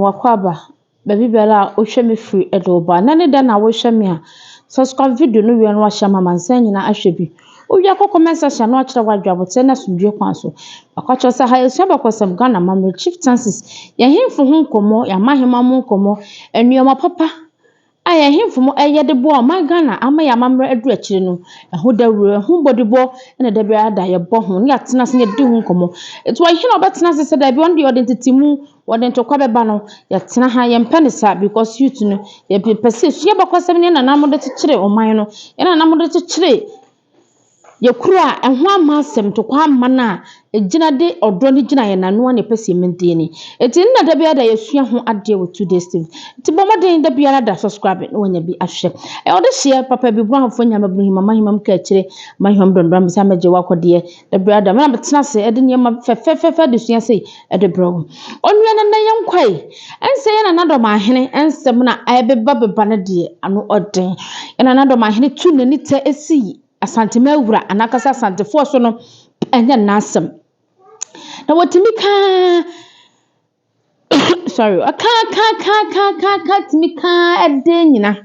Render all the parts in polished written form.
Wakwaba, baby Bella, Oshemi free at Oba, Nanny then I wish me. Subscribe video no we watch my man saying na ahwebi. Oya comments session no achira wadwa but na sundue kwan so. Akwacho say ha yesu abakosam Ghana mamre chief chances. Ye hemfo ho nkomo, ya mahema mo nkomo, enuoma papa. Aya hemfo mo eyede bo ma Ghana ama ya mamre adu akire no. Eho dawuro, eho bodibɔ na da bia da ye bɔ ho. Ne atena se ye di ho nkomo. Eto ahi na obetena se da bia on de odentitimu wode ntokwa beba no ya tena ha ye mpa ne sa because youth no ye pese so ye bakosam ne nanam de kire oman no ye nanam de kire ye kura enho ama asem tokwa ama na egina de odo ne gina ye nanu ne pese mente ni eti na da bia da ye sua ho ade wo 2 days TV ti bomoden da bia da subscribe no wanya bi ahwe e ode share papa bi bu hanfo nya mabru himama himam ka kire mahim dondom bisa meje wakode da bia da me na betena se ede ne ma fefefefe de sua sei ede bro onua na yenkwai ense ye na nado ma hene ensem na ayebeba beba ne de ano oden ye na nado ma hene tu nani te esi Asante mawura anakasa asante fo so no enya nasem na watimi ka sorry ka timi ka ede nyina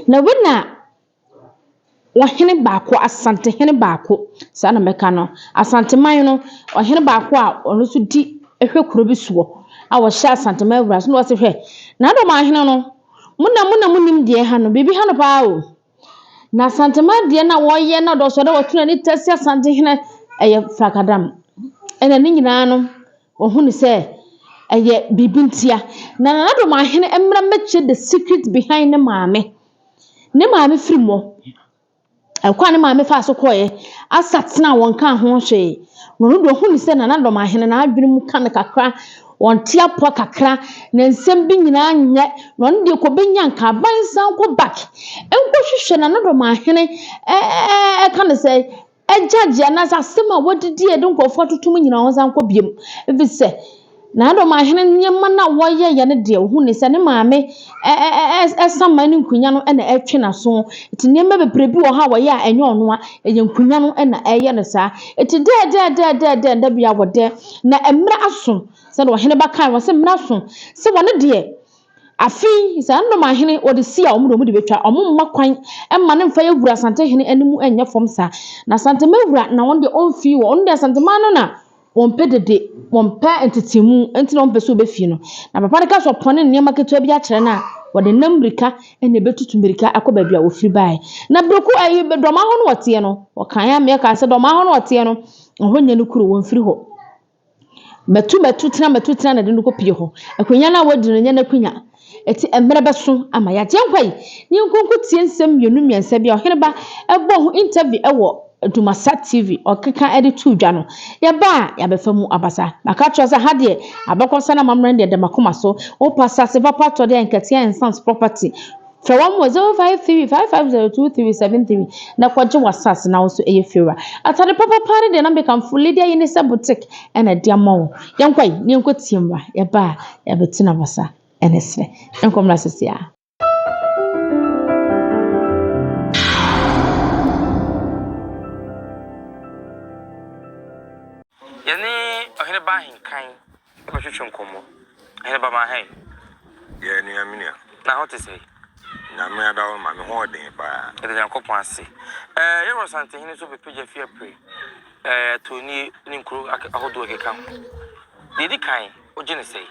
na wena wahene baako asante hene baako sa na meka no asante man no ohene baako a ono so di ehwe kuro bi so a wo hya asante mawura so no wose hwe na do ma hene no munim de ha no bibi ha no pa o na Asante de na woye na do so da watuna ni tasi Asante hene eye fakadam ena ni nyina no ohunu se eye bibintia na do ma hene emra meche the secret behind ne maame frimo akwa ne maame fa so koye asatena won kan ho hwe no do ohunu se na do ma hene na adwene mu kan kakra wonte apo kakra na nsem bi nyina nye no nde ko benya nka bansan ko back enko hwehwe na do ma hene kan say ejaje na asema wodidi ede nkofo totom nyina wonsan ko biem ebi se na do ma hene nyema na woye ye ne de hu ne se ne maame esama ne nkunya no na etwe na so eti nyema beprebi wo ha woye a enye ono a eye nkunya no na eye ne sa eti de nda bia wode na emra aso se do hene bakan wo se mra so se wone de afi se ndo ma hene wode si a omo de betwa omo makwan emma ne mfa ye wura Asante hene animu enye fom sa na Asante mawura na wonde onfi wo onde Asante ma no na wompedede wompa entitimu enti na wompese obefie no na papa ne ka so pone ne maketo bi a kire na wode namrika ene betutu mirika akoba bia ofiri bai na broku ayi doma ho no wote no wokan ya me ka se doma ho no wote no ohonye no kuro wonfiri ho metu tena na de no kopie ho akwanya na wodino nya na kwanya eti emre beso ama ya jenkwai ni nkonko tie nsem mienu miensa bia ohene ba ebo ho interview ewo Dumasa TV okeka editu dwa no ya ba ya befamu abasa maka chosa ha de abakosa na mamrende de makoma so o pasa se papa to de enkatia ensans property for 10535502373 na kwaje wasas na so eye fira atade papa pare de na be kan fully de yin se boutique ena de amawo yankwai ni nkotiemwa ya ba ya betina basa enesre enkomra sesia Yani ohene ba hinkan e ba twetwe nkomo ohene ba ma hen ye ni amina na ho te sei na me adawo ma me ho den ba e de yankopon ase ye ro Asante hene so be page fi apre to ni nkuru ahodo ke kan di kan o gene sei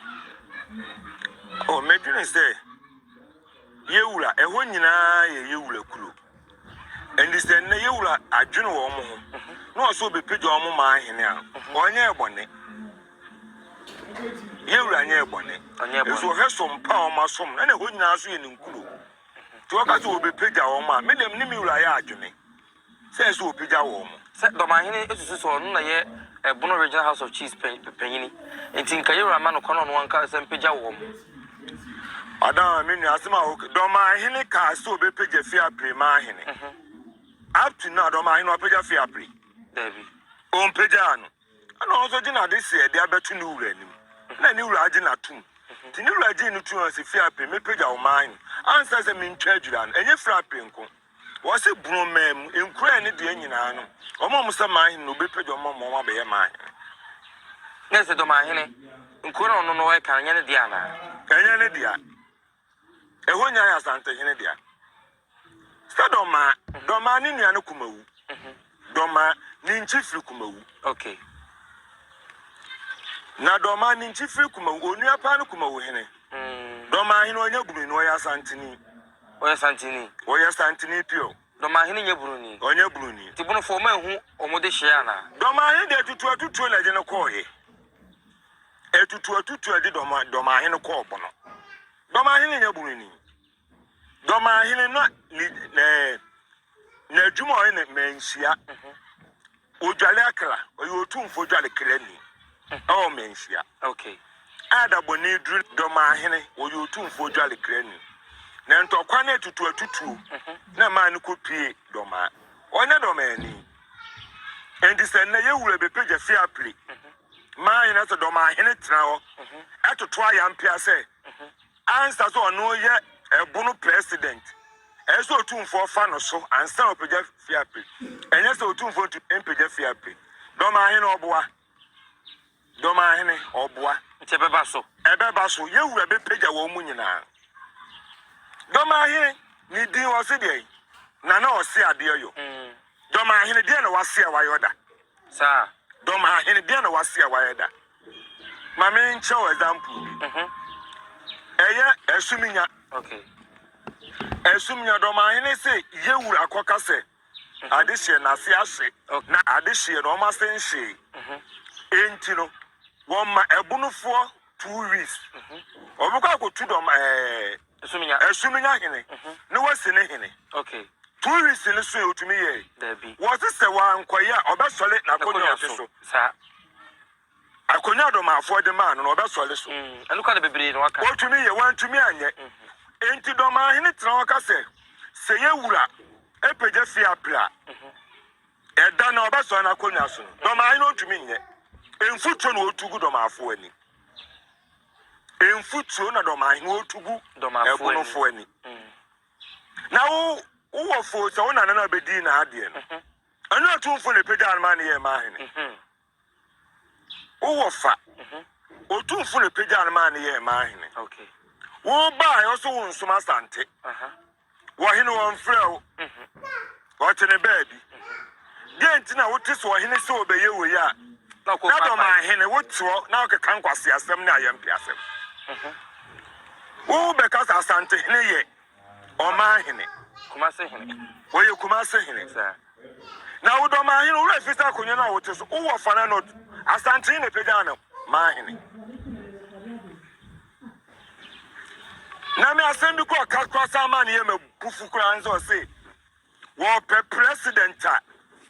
o me dwene se yewura e ho nyina ye yewura kuro understand na yewura adwene wo mo ho no so be page wo mo ma hene a onye ebone yewura nya ebone so he so mpa o ma som na ho nyina so ye ni nkuro to ka so be page wo ma me dem ni mi wura ya adwene se so page wo mo se do ma hene esusu so no na ye Bono Regional House of Chiefs penyini enti nka yewura ma no kono no wanka se page wo mo Adam me nua asema o Dormaa hene ka so be page fi apre ma hene up to now Dormaa hene o page fi apre David on page ano ana also gina this year dia betu ni wura anim na ni wura agina tum ti ni wura agina tum an se fi apre me page o man answer se me ntwa dwura no enye fi apre nko wo se bunu mem enkura ni de nyina no omo musa ma hene no be page o mo be ye ma hene nese Dormaa hene nkora ono no ka nya ne dia na enya ne dia eho nya ya Asante hene dia sta Dormaa ni nua ne kumawu Dormaa ni nchifiri kumawu okay na Dormaa ni nchifiri kumawu onua pa ne kumawu hene Dormaa hene onya buru ni oya Asanteni oya Asanteni pio Dormaa hene nya buru ni onya buru ni ti bunu fo ma hu omode hye na Dormaa hene de tutu na je ne ko he tutu de Dormaa hene ko obono Dormaa hene nya buru ni Dormaa hene na na adwuma oye ne menhia odwale akra oye otumfo dwale kra ni o menhia okay ada boni dru Dormaa hene oye otumfo dwale kra ni na ntokwa na tutu na ma ne kopie Dormaa onya Dormaa ni endi se na yewura be page fi apli ma ina se Dormaa hene tena ho atoto aya mpia se answer so no ye ebunu president eso otumfo fa no so ansa opagya fi apli enye se otumfo empagya fi apli Dormaa hene oboa Dormaa hene oboa nte beba so yewura be page wo mu nyina Dormaa hene ni din wo se de na ose ade yo Dormaa hene de na wase awayoda sa Dormaa hene de na wase awayoda mame ncho example eye esuminya okay esumnya Dormaa hene se yewura akoka se ade hye na se ahye na ade hye no ma se nhye enti no won ma ebunufo 2 weeks obuko akotu Dormaa esumnya hene ne wase ne hene okay 2 weeks ne so otumi ye dabi wose se wa nkoya obesole na konya so sa akonya Dormaa fo de man no obesole so anuka de bebre no aka otumi ye wantumi anye enti Dormaa hene tena waka se yewura epagya fi apla eda na obesole na konya so Dormaa hene otumi nye emfutuo na otugu Dormaa fo ani emfutuo na Dormaa hene otugu Dormaa fo ani na wo fo so na na bedi na ade no anu atumfo na pagya anma na ye ma hene wo fa otumfo na pagya anma na ye ma hene okay wo ba yo so wo nsoma Asante wo hene won frɛ wo tene baby de ntina wo ti so wo hene se obeye wo ya na Dormaa hene wo tuo na wo keka nkwase asɛm na ayɛ mpiasɛm wo be ka Asante hene ye Oma hene kumase hene oye kumase hene sa na wo Dormaa hene wo refisa konyo na wo ti so wo fana no Asante hene pagya na ma hene na me asem bi ko kakrosa ma ne ye mabufu kura nzo se wo pe president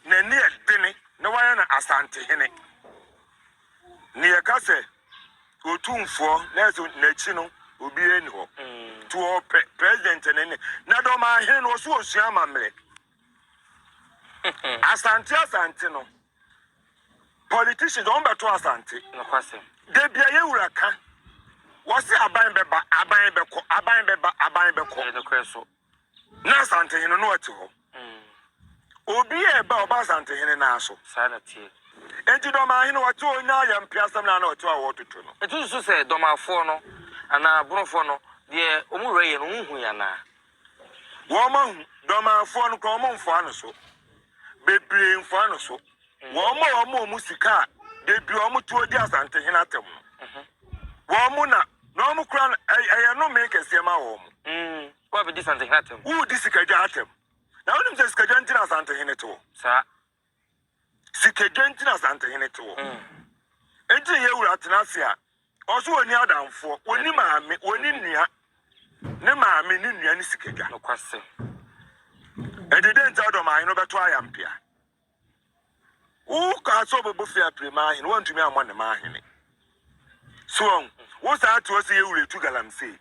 na ni edene na wa na Asante hene ni e ka se otumfo na so na chi no obi eni ho to president na Dormaa hene no so osua mamre Asante no politicians on beto Asante no kwase de bia yewura ka wose aban beba no kweso na Asante hene no ati ho obi e ba oba Asante hene na aso sa na tie enti Dormaa hene wati onya ya mpiasam na wati wa wototo no etu so se Dormaa fo no ana brofo no de omure ye no hu ya na wo ma Dormaa fo no ko mo mfo ano so bebre mfo ano so wo mo musika de bi o mo to di Asante hene atem wo mo na no mo kura eye no make asiema wo mo wa be di Asante hene atem wo di sikaja atem na wonim se sikaja ntina Asante hene to sa sikaja ntina Asante hene to enti yewura tenase a oso oni adamfo oni maame oni nua ne maame ni nua ni sikaja no kwase edede nta Dormaa hene beto ayampia wo ka so bebo fia prema hene wantumi amọ ne ma hene so wo sa to se yewura tu galamsey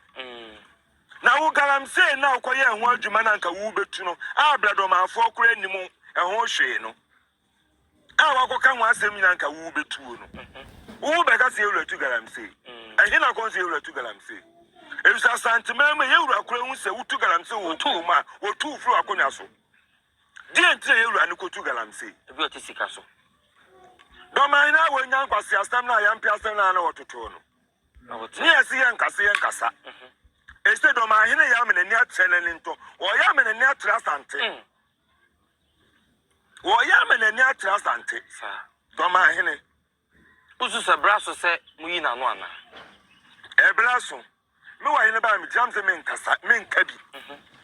na wo galamsey na okoye ho adwuma na nka wo betu no abra Dormaa fo kora animu ho hwe no a wakoka ho asem na nka wo betu no wo be ka se yewura tu galamsey ehe na kon se yewura tu galamsey ebisa Asante mama yewura kora hu se wo tu galamsey wo tu ma wo tu fru akonya so die ntre yewura ne ko tu galamsey ebi o ti sika so Dormaa hene wo nya nkwase asem na ya mpia asem na na wototo no Ni asi yankasa. Instead of my hene yam and near Treninto, or yam and near Trasante. Or yam and near Trasante, sir. Dormaa hene. Usus a brasso say, Muina one. A brasso. No, I never am jams and men cabby.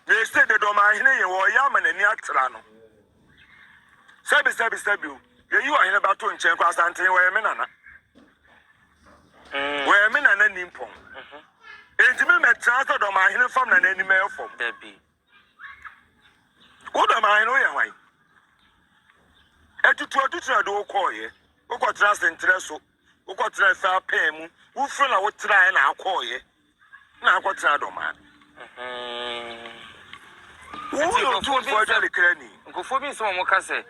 They said the Dormaa hene or yam and near Trano. Sabi, you are in about to change Asante where men where men and an impong. Enti me transfer do my hene from na nani me from there be wo do my no ye hwan etutu do call ye wo ko transfer interest so wo ko transfer pay mu wo fro na wo try na call ye na ko tra do ma wo yo tu for jale krani nkofo bi so mo ka se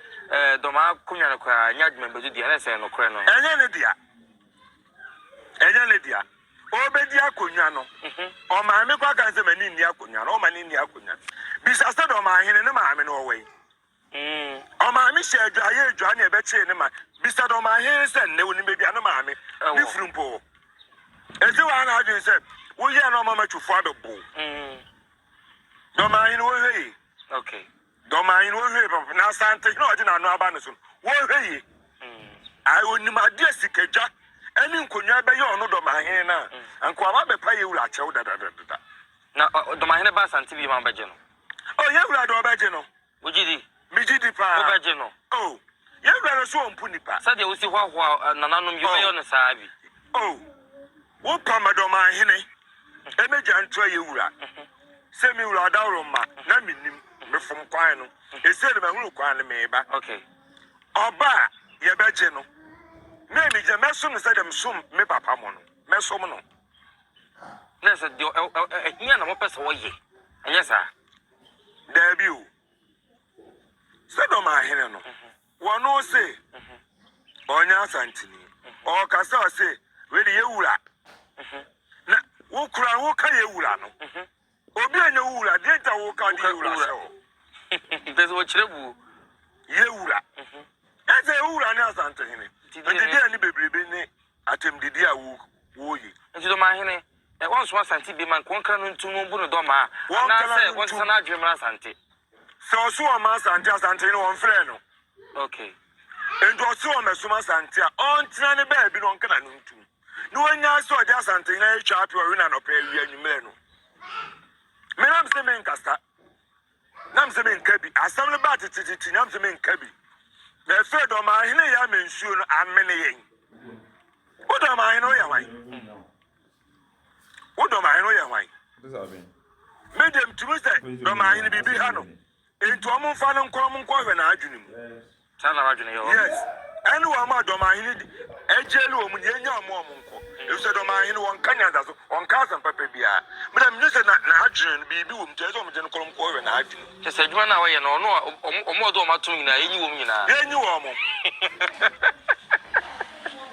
Dormaa kunya na kwa nyadmen bedu dia na se no kre no enye ne dia obedi akonwa no o maame kwa kan se mani ni akonwa no o mani ni akonwa bisa se do ma hene ne maame no we o maame she adwa ye adwa na ebe che ne ma bisa do ma hene se ne woni bebi anu maame ni frumpo ezi wa na adwen se wo ye no mama twufo abebo do ma hene wo hei okay do ma hene wo hei papa na Asante no odi na anu aba ne so wo hei ai oni ma dia sikeja any nkonya be ye ono Dormaa hene na anko aba be pa ye wura chew da na Dormaa hene ba Asante bi ma beje no oh ye wura do beje no ojidi mi jidi pa o beje no oh ye wura so ompu nipa sa de wo si hwa nananom yo be yo no saa bi oh wo pa ma Dormaa hene emeja ntwa ye wura se mi wura dawro ma na minim me fom kwan no ese de ma huru kwan me ba okay oba ye beje no na mi je meso no se dem sum me papa mo no meso mo no na se de ehia na mo pese wo ye anya sa da bi o se Dormaa hene no wono se onya Asante ni o kasa se we de ye wura na wo kura wo ka ye wura no obi anya wura de ta wo ka de wura se o pese wo chirebu ye wura eze wura ni Asante hene ndidi ani bebrebe ni atem didi a wo yi nti Dormaa hene won so Asante bi man kon kra no ntumu bu no Dormaa na se won sana adwemra Asante so so o ma Asante ni won frɛ no okay endo so o mesoma Asante a on tena ne ba bi no nka no ntum no anya so o de Asante na e twa ape o na no pa wi anwumere no me nam se men kasta nam se men kabi asam ne ba tititi nam se men kabi na fe Dormaa hene ya mensuo no amene yen wo Dormaa hene o ya wan wo Dormaa hene o ya wan medem tumi se Dormaa hene bibi ha no ento omo fa no nkɔ hwɛ na adwene mu sana adwene yo yes ene wo ma Dormaa hene ejelu omu ne nya omo nkɔ efse Dormaa hene won kanya da so on ka san papa bia medem nyu se na adwene bibi wo mte so mte no nkɔ hwɛ na adwene se adwuma na wo ye no no omo do matum nyina yenyi wo nyina yenyi wo mo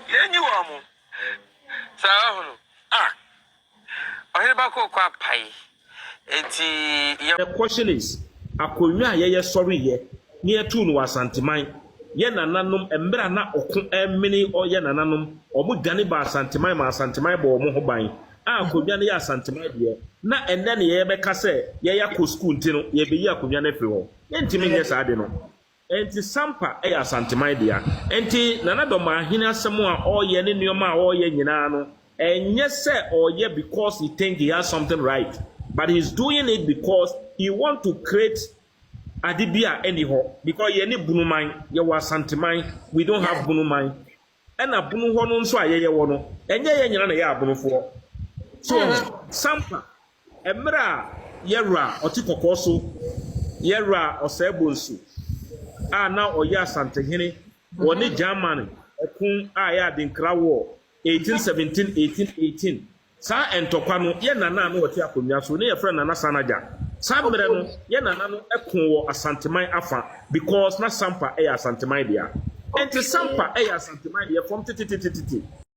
yenyi wo mo sa hono ohire ba ko apai enti the question is akonwa ye sorry ye ne etu no Asanteman ye nananom embra na oko emini o ye nananom omo gane ba Asanteman ma Asanteman ba omo ho ban akonwa ne ye Asanteman de na enne ne ye be ka se ye ya ko school nti no ye be yi akonwa na firi ho enti me nyesa ade no enti sampa e ya Asanteman de ya enti nana Dormaa hene asem a o ye ne nioma a o ye nyina no enye se o ye because he think he has something right. But he's doing it because he want to create adibia anyhow. Because ye ni bunu man, ye wa Asanteman, we don't have bunu man. And a bunu ho no nso aye ye wo no. Enye ye nyina na ye abunu fo. So sampa emra yera otikoko so yera osebonsu. A na oye Asante hene woni Germany ekun a ya dinkra war 1817 1818. Sa entokwa no ye nana no wote akonwa so ne ye frɛ nana sanaja sa mere no ye nana no ekon wo Asanteman afa because na sampa e Asanteman dia enti sampa e Asanteman dia from tititititi